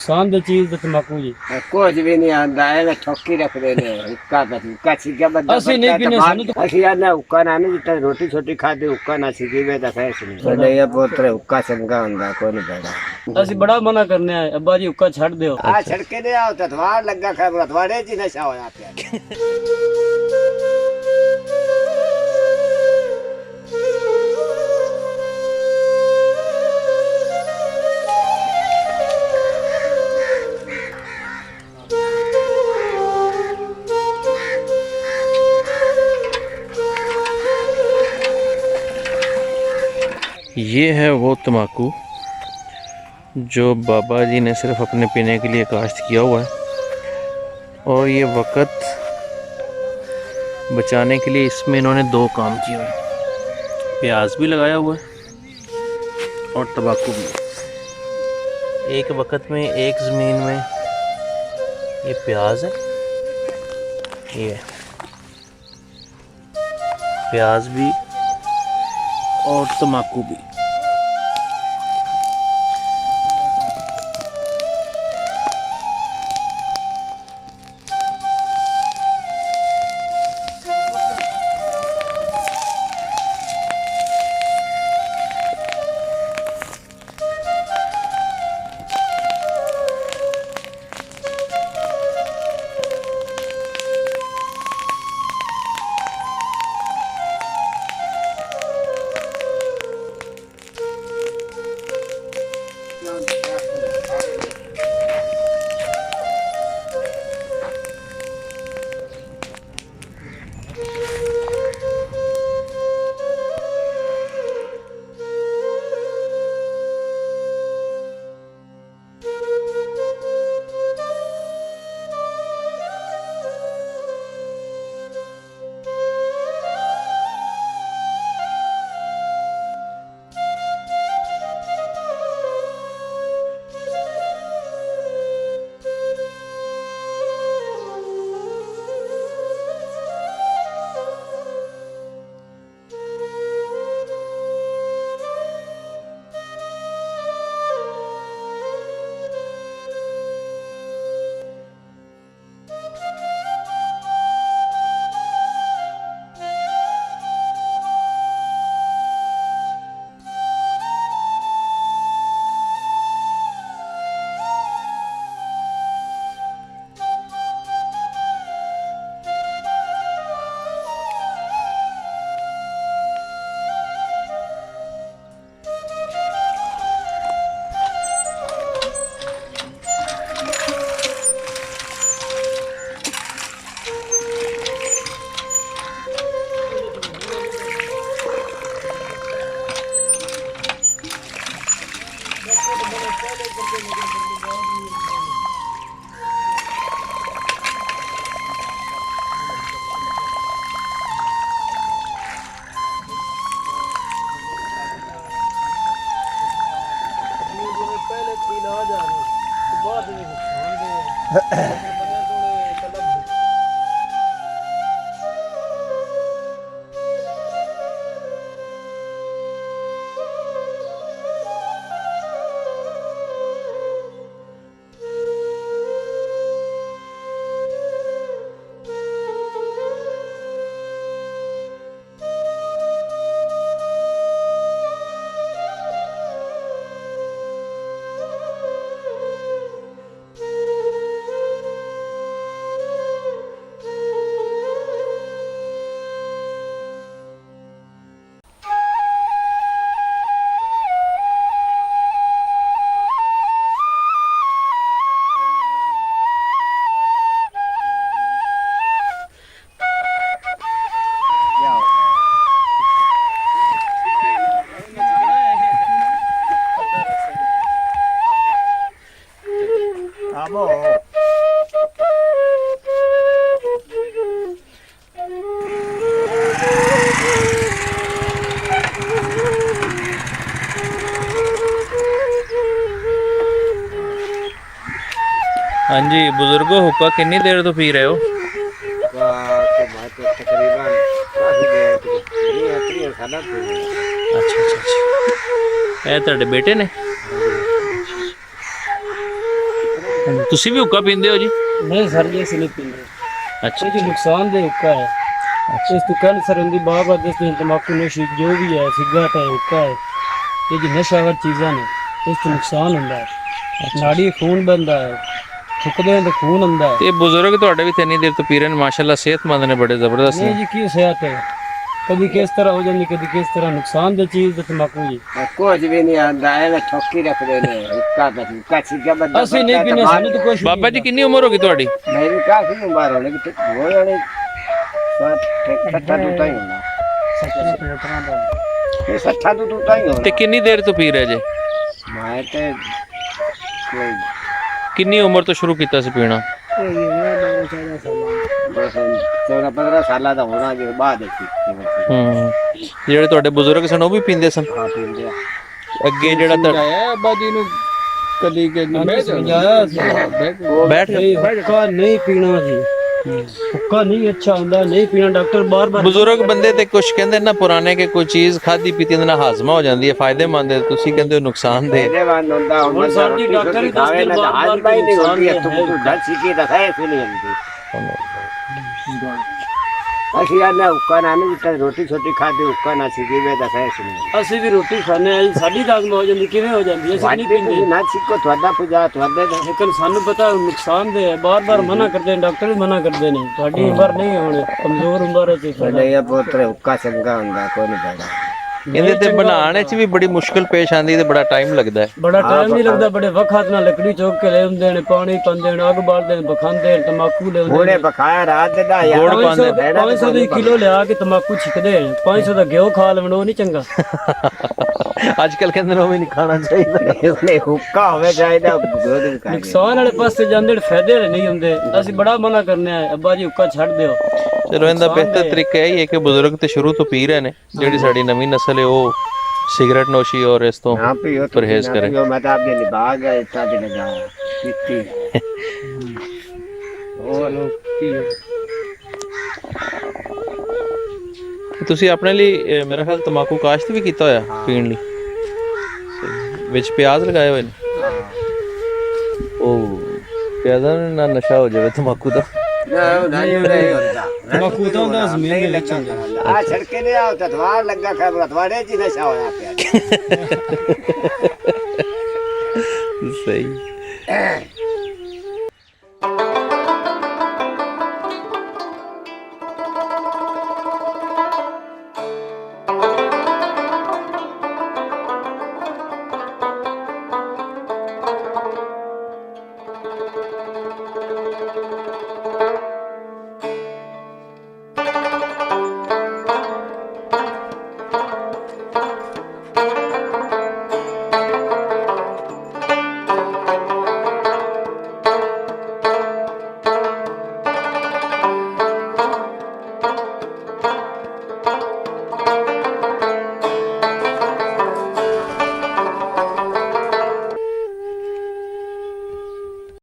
संद चीज तम्बाकू जी कुछ भी नहीं आंदा है ठोकी रख देने हुक्का बस हुक्का सीखा बंदा ਅਸੀਂ ਨਹੀਂ ਪੀਨੇ ਸਾਨੂੰ ਤਾਂ ਅਸੀਂ ਆਨੇ ਹੁੱਕਾ ਨਾ ਨਹੀਂ ਜਿੱਤਾ ਰੋਟੀ ਛੋਟੀ ਖਾਦੇ ਹੁੱਕਾ ਨਾ ਸਿੱਖੀਵੇ ਤਾਂ ਫੈਸ ਨਹੀਂ ਸਾਡੇ ਇਹ ਪੁੱਤਰ ਹੁੱਕਾ ਚੰਗਾ ਹੁੰਦਾ ਕੋਈ ਨਹੀਂ ਪੈਦਾ ਅਸੀਂ ਬੜਾ ਮਨਾ ਕਰਨੇ ਆ ਅੱਬਾ ਜੀ ਹੁੱਕਾ ਛੱਡ ਦਿਓ ਆ ਛੜਕੇ ਦੇ ਆਓ ਤਤਵਾਰ ਲੱਗਾ ਖੈਰ ਤਤਵਾਰੇ ਚ ਨਸ਼ਾ ਹੋਇਆ ਪਿਆ ये है वो तम्बाकू जो बाबा जी ने सिर्फ अपने पीने के लिए काश्त किया हुआ है और ये वक़्त बचाने के लिए इसमें इन्होंने दो काम किए हुए हैं। प्याज भी लगाया हुआ है और तम्बाकू भी। एक वक़्त में एक ज़मीन में ये प्याज है, ये प्याज भी और तम्बाकू भी। हाँ जी बुजुर्गो, हुक्का कितनी देर तो पी रहे हो? अच्छा अच्छा अच्छा, ਇਹ ਤੁਹਾਡੇ ਬੇਟੇ ਨੇ? ਤੁਸੀਂ ਵੀ ਹੁੱਕਾ ਪੀਂਦੇ ਹੋ ਜੀ? नहीं सर ये से नहीं पीते। अच्छा ये जो नुकसान दे हुक्का है इस तो कैंसर होंगी बार बार दसते तंबाकू नशे जो भी है सिगरेट है हुक्का है ये जो नशावर चीज़ां ने इस तो नुकसान होता है नाड़ी खून बनता है थुकदे हैं तो खून आता है। ये बुजुर्ग ਤੁਹਾਡੇ ਵੀ ਤੇ ਇੰਨੀ ਦੇਰ ਤੋਂ ਪੀ ਰਹੇ ਨੇ ਮਾਸ਼ਾਅੱਲਾ ਸਿਹਤਮੰਦ ਨੇ ਬੜੇ ਜ਼ਬਰਦਸਤ नहीं ਨੇ। जी की सेहत है कभी किस तरह हो जाती कभी किस तरह नुकसान दे चीज़ दे तंबाकू जी ਕੁਝ ਵੀ ਨਹੀਂ ਆਉਂਦਾ ਐਵੇਂ ਠੋਕੀ ਰੱਖਦੇ ਨੇ ਹੁੱਕਾ ਸਿੱਕਾ ਬੰਦਾ ਅਸੀਂ ਨਹੀਂ ਪੀਨੇ ਸਾਨੂੰ ਤਾਂ ਕੁਛ ਬਾਬਾ ਜੀ ਕਿੰਨੀ ਉਮਰ ਹੋ ਗਈ ਤੁਹਾਡੀ? ਮੇਰੀ ਕਾਫੀ ਉਮਰ ਹੋਣੀ ਕਿ ਹੋ ਜਾਣੀ 60 ਤੋਂ ਤਾਂ ਹੀ ਹੋਣਾ ਇਹ 60 ਤੋਂ ਤਾਂ ਹੀ ਹੋਣਾ ਤੇ ਕਿੰਨੀ ਦੇਰ ਤੋਂ ਪੀ ਰਹੇ ਜੇ? ਮੈਂ ਤੇ ਕੋਈ ਕਿੰਨੀ ਉਮਰ ਤੋਂ ਸ਼ੁਰੂ ਕੀਤਾ ਸੀ ਪੀਣਾ? 14-15 ਸਾਲਾਂ ਦਾ ਹੋਣਾ ਜੇ ਬਾਅਦ ਦੇਖੀ ਜਿਹੜੇ ਤੁਹਾਡੇ ਬਜ਼ੁਰਗ ਸਨ ਉਹ ਵੀ ਪੀਂਦੇ ਸਨ? ਹਾਂ ਪੀਂਦੇ ਆ ਅੱਗੇ ਜਿਹੜਾ ਆਇਆ ਬਾਜੀ ਨੂੰ ਕਦੀ ਮੈਂ ਸਮਝਾਇਆ ਬੈਠ ਹੁੱਕਾ ਨਹੀਂ ਪੀਣਾ ਜੀ ਹੁੱਕਾ ਨਹੀਂ ਅੱਛਾ ਹੁੰਦਾ ਨਹੀਂ ਪੀਣਾ ਡਾਕਟਰ ਬਾਰ-ਬਾਰ ਬਜ਼ੁਰਗ ਬੰਦੇ ਤੇ ਕੁਝ ਕਹਿੰਦੇ ਨਾ ਪੁਰਾਣੇ ਕਿ ਕੋਈ ਚੀਜ਼ ਖਾਦੀ ਪੀਤੀ ਦੇ ਨਾਲ ਹਾਜ਼ਮਾ ਹੋ ਜਾਂਦੀ ਹੈ ਫਾਇਦੇਮੰਦ ਹੈ ਤੁਸੀਂ ਕਹਿੰਦੇ ਹੋ ਨੁਕਸਾਨ ਦੇ। ਇਹਦੇ ਬਾਅਦ ਹੁੰਦਾ ਹੁਣ ਸਾਡੀ ਡਾਕਟਰ ਹੀ ਖਾਵੇ ਨਾ ਬਾਰ-ਬਾਰ ਹਾਲ ਬਾਈ ਨਹੀਂ ਹੁੰਦੀ ਹੈ ਨੁਕਸਾਨ ਤੂੰ ਡਰ ਸਿੱਕੀ ਤਾਂ ਹੈ ਫਿਰ ਨਹੀਂ ਹੁੰਦੀ ਅਸੀਂ ਆਨੇ ਹੁੱਕਾ ਨਾ ਨਹੀਂ ਰੋਟੀ ਛੋਟੀ ਖਾਦੀ ਹੁੱਕਾ ਨਾ ਸਿੱਕੀ ਵੇ ਤਾਂ ਹੈ ਨਹੀਂ ਅਸੀਂ ਵੀ ਰੋਟੀ ਖਾਣੇ ਆ ਸਾਡੀ ਦਾਗਮ ਹੋ ਜਾਂਦੀ ਕਿਵੇਂ ਹੋ ਜਾਂਦੀ ਅਸੀਂ ਨਹੀਂ ਵਾਦੀ ਪੀਂਦੇ ਨਾ ਸਿੱਕੋ ਤੁਹਾਡਾ ਪੁਜਾ ਤੁਹਾਡੇ ਦਾ ਲੇਕਿਨ ਸਾਨੂੰ ਪਤਾ ਨੁਕਸਾਨ ਦੇ ਹੈ ਬਾਰ-ਬਾਰ ਮਨਾ ਕਰਦੇ ਨੇ ਡਾਕਟਰ ਵੀ ਮਨਾ ਕਰਦੇ ਨੇ ਸਾਡੀ ਉਮਰ ਨਹੀਂ ਹੁਣ ਕਮਜ਼ੋਰ ਉਮਰ ਹੈ ਤੇ ਸਾਡੇ ਇਹ ਪੁੱਤਰ ਹੁੱਕਾ ਚੰਗਾ ਹੁੰਦਾ ਕੋਈ ਨਹੀਂ ਪੈਦਾ ਇਹਦੇ ਤੇ ਬਣਾਉਣ 'ਚ ਵੀ ਬੜੀ ਮੁਸ਼ਕਲ ਪੇਸ਼ ਆਂਦੀ ਤੇ ਬੜਾ ਟਾਈਮ ਲੱਗਦਾ ਹੈ। ਬੜਾ ਟਾਈਮ ਨਹੀਂ ਲੱਗਦਾ ਬੜੇ ਵਕਤ ਨਾਲ ਲੱਕੜੀ ਚੋਕ ਕੇ ਲੈ ਹੁੰਦੇ ਨੇ ਪਾਣੀ ਪਾਉਂਦੇ ਨੇ ਅੱਗ ਬਾਲਦੇ ਨੇ ਬਖਾਂਦੇ ਨੇ ਤੰਬਾਕੂ ਲੈ ਹੁਣੇ ਪਕਾਇਆ ਰਾਤ ਦਾ ਯਾਰ 500 ਦੀ ਕਿਲੋ ਲਿਆ ਕੇ ਤੰਬਾਕੂ ਛਿਕਦੇ ਨੇ 500 ਦਾ ਘਿਓ ਖਾ ਲੈਣ ਉਹ ਨਹੀਂ ਚੰਗਾ ਅੱਜ ਕੱਲ ਕਹਿੰਦੇ ਨੇ ਉਹ ਵੀ ਨਹੀਂ ਖਾਣਾ ਚਾਹੀਦਾ। ਉਹਨੇ ਹੁੱਕਾ ਹੋਵੇ ਚਾਹੀਦਾ ਦੁੱਧ ਖਾਏ ਨੁਕਸਾਨ ਵਾਲੇ ਪਾਸੇ ਜਾਂਦੇ ਨੇ ਫਾਇਦੇ ਵਾਲੇ ਨਹੀਂ ਹੁੰਦੇ ਅਸੀਂ ਬੜਾ ਮਨਾ ਕਰਨੇ ਆ ਅੱਬਾ ਜੀ ਹੁੱਕਾ ਛੱਡ ਦਿਓ। ਚਲੋ ਇਹਦਾ ਬਿਹਤਰ ਤਰੀਕਾ ਇਹ ਹੈ ਕਿ ਬਜ਼ੁਰਗ ਤੇ ਸ਼ੁਰੂ ਤੋਂ ਪੀ ਰਹੇ ਨੇ ਜਿਹੜੀ ਸਾਡੀ ਨਵੀਂ ਨਸਲ ਹੈ ਉਹ ਸਿਗਰਟ ਨੋਸ਼ੀ ਔਰ ਇਸ ਤੋਂ ਹਾਂ ਪੀਓ ਪਰਹੇਜ਼ ਕਰੇ। ਜੋ ਮੈਂ ਤਾਂ ਆਪਦੇ ਨਿਭਾ ਗਿਆ ਇਤਾ ਦੇ ਲਗਾ ਪੀਤੀ ਤੁਸੀਂ ਆਪਣੇ ਲਈ ਮੇਰਾ ਖਿਆਲ ਤਮਾਕੂ ਕਾਸ਼ਤ ਵੀ ਕੀਤਾ ਹੋਇਆ ਪੀਣ ਲਈ ਵਿੱਚ ਪਿਆਜ਼ ਲਗਾਏ ਹੋਏ ਨੇ। ਉਹ ਪਿਆਜ਼ਾਂ ਨਾਲ ਨਸ਼ਾ ਹੋ ਜਾਵੇ ਤਮਾਕੂ ਦਾ। ਨਹੀਂ ਹੁੰਦਾ ਤੰਬਾਕੂ ਤਾਂ ਹੁੰਦਾ ਜ਼ਮੀਨ ਦੇ ਵਿੱਚ ਆ ਛੜਕੇ ਨੇ ਆਉ ਤਤਵਾਰ ਲੱਗਾ ਖਬਰ ਤਵਾੜੇ ਜੀ ਨਸ਼ਾ ਹੋਇਆ ਪਿਆ ਸਹੀ।